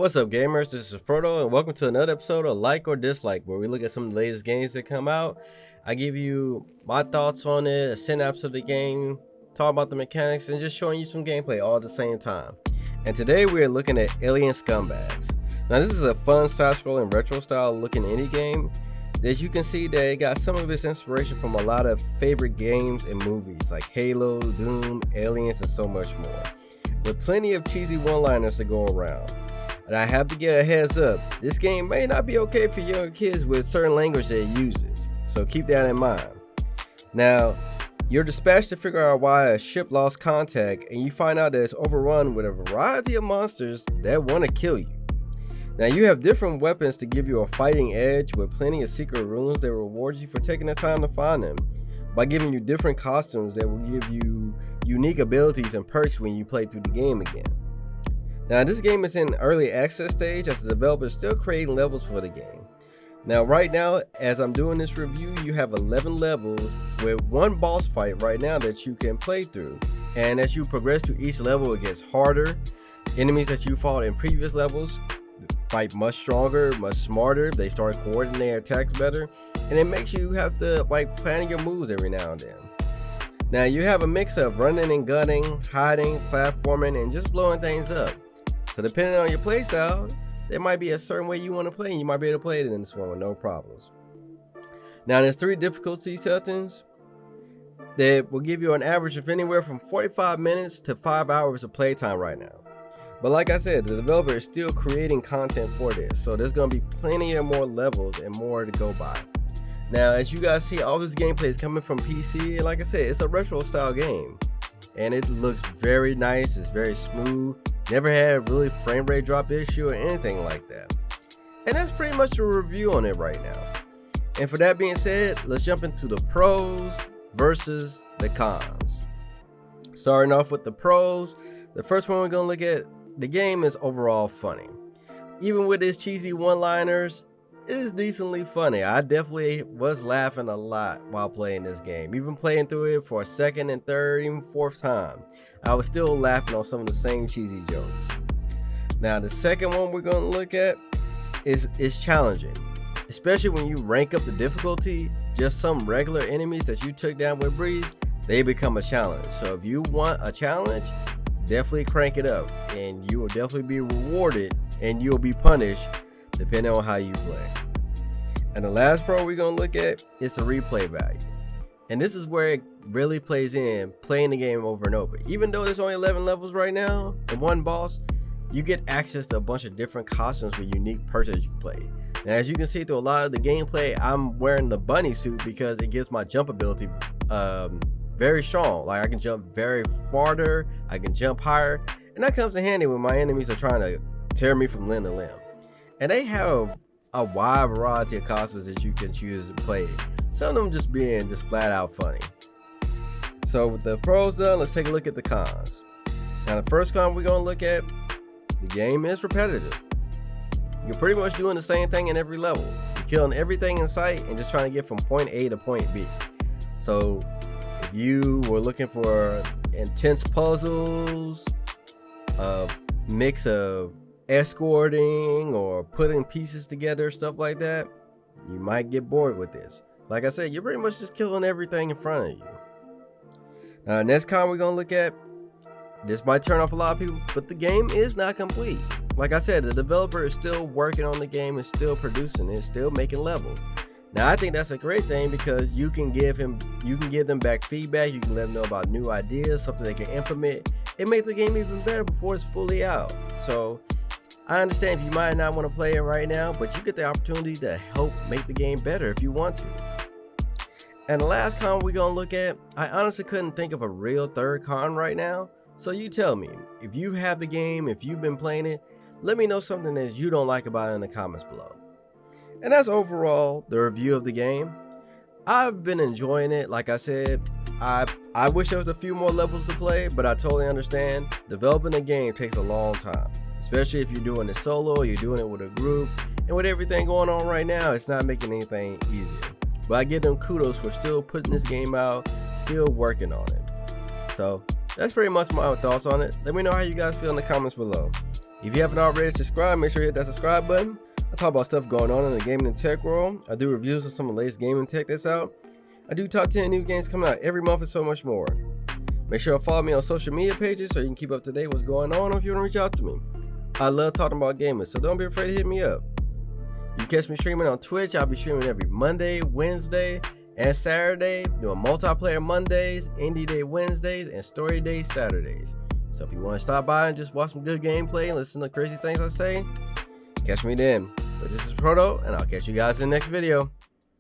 What's up, gamers? This is Proto, and welcome to another episode of Like or Dislike, where we look at some of the latest games that come out. I give you my thoughts on it, a synapse of the game, talk about the mechanics, and just showing you some gameplay all at the same time. And today we are looking at Alien Scumbags. Now, this is a fun side-scrolling retro-style looking indie game. As you can see, that it got some of its inspiration from a lot of favorite games and movies like Halo, Doom, Aliens, and so much more, with plenty of cheesy one-liners to go around. And I have to get a heads up, this game may not be okay for younger kids with certain language that it uses, so keep that in mind. Now, you're dispatched to figure out why a ship lost contact, and you find out that it's overrun with a variety of monsters that want to kill you. Now, you have different weapons to give you a fighting edge, with plenty of secret runes that reward you for taking the time to find them, by giving you different costumes that will give you unique abilities and perks when you play through the game again. Now, this game is in early access stage as the developer is still creating levels for the game. Now, right now, as I'm doing this review, you have 11 levels with one boss fight right now that you can play through. And as you progress through each level, it gets harder. Enemies that you fought in previous levels fight much stronger, much smarter. They start coordinating their attacks better. And it makes you have to plan your moves every now and then. Now, you have a mix of running and gunning, hiding, platforming, and just blowing things up. So depending on your playstyle, there might be a certain way you want to play, and you might be able to play it in this one with no problems. Now, there's 3 difficulty settings that will give you an average of anywhere from 45 minutes to 5 hours of playtime right now. But like I said, the developer is still creating content for this, so there's going to be plenty of more levels and more to go by. Now, as you guys see, all this gameplay is coming from PC, and like I said, it's a retro style game. And it looks very nice, it's very smooth. Never had a really frame rate drop issue or anything like that. And that's pretty much the review on it right now. And for that being said, let's jump into the pros versus the cons. Starting off with the pros, the first one we're going to look at, the game is overall funny. Even with its cheesy one-liners, it is decently funny. I definitely was laughing a lot while playing this game. Even playing through it for a second and third, even fourth time, I was still laughing on some of the same cheesy jokes. Now, the second one we're going to look at is challenging, especially when you rank up the difficulty. Just some regular enemies that you took down with breeze, they become a challenge. So if you want a challenge, definitely crank it up, and you will definitely be rewarded, and you'll be punished depending on how you play. And the last pro we're going to look at is the replay value. And this is where it really plays in, playing the game over and over. Even though there's only 11 levels right now and one boss, you get access to a bunch of different costumes with unique perks that you can play. Now, as you can see through a lot of the gameplay, I'm wearing the bunny suit because it gives my jump ability very strong. Like, I can jump very farther, I can jump higher, and that comes in handy when my enemies are trying to tear me from limb to limb. And they have a wide variety of costumes that you can choose to play. Some of them just being just flat out funny. So with the pros done, let's take a look at the cons. Now, the first con we're going to look at, the game is repetitive. You're pretty much doing the same thing in every level. You're killing everything in sight and just trying to get from point A to point B. So if you were looking for intense puzzles, a mix of escorting or putting pieces together, stuff like that, you might get bored with this. Like I said, you're pretty much just killing everything in front of you. Now, next con we're going to look at, this might turn off a lot of people, but the game is not complete. Like I said, the developer is still working on the game, and still producing it, still making levels. Now, I think that's a great thing because you can give them back feedback, you can let them know about new ideas, something they can implement, and make the game even better before it's fully out. So I understand if you might not want to play it right now, but you get the opportunity to help make the game better if you want to. And the last con we're going to look at, I honestly couldn't think of a real third con right now. So you tell me, if you have the game, if you've been playing it, let me know something that you don't like about it in the comments below. And that's overall the review of the game. I've been enjoying it. Like I said, I wish there was a few more levels to play, but I totally understand. Developing a game takes a long time, especially if you're doing it solo, you're doing it with a group, and with everything going on right now, it's not making anything easier. But I give them kudos for still putting this game out, still working on it. So that's pretty much my thoughts on it. Let me know how you guys feel in the comments below. If you haven't already subscribed, make sure you hit that subscribe button. I talk about stuff going on in the gaming and tech world. I do reviews of some of the latest gaming tech that's out. I do top 10 new games coming out every month and so much more. Make sure to follow me on social media pages so you can keep up to date with what's going on, or if you want to reach out to me. I love talking about gaming, so don't be afraid to hit me up. You can catch me streaming on Twitch. I'll be streaming every Monday, Wednesday, and Saturday, doing multiplayer Mondays, Indie Day Wednesdays, and Story Day Saturdays. So if you want to stop by and just watch some good gameplay and listen to crazy things I say, catch me then. But this is Proto, and I'll catch you guys in the next video.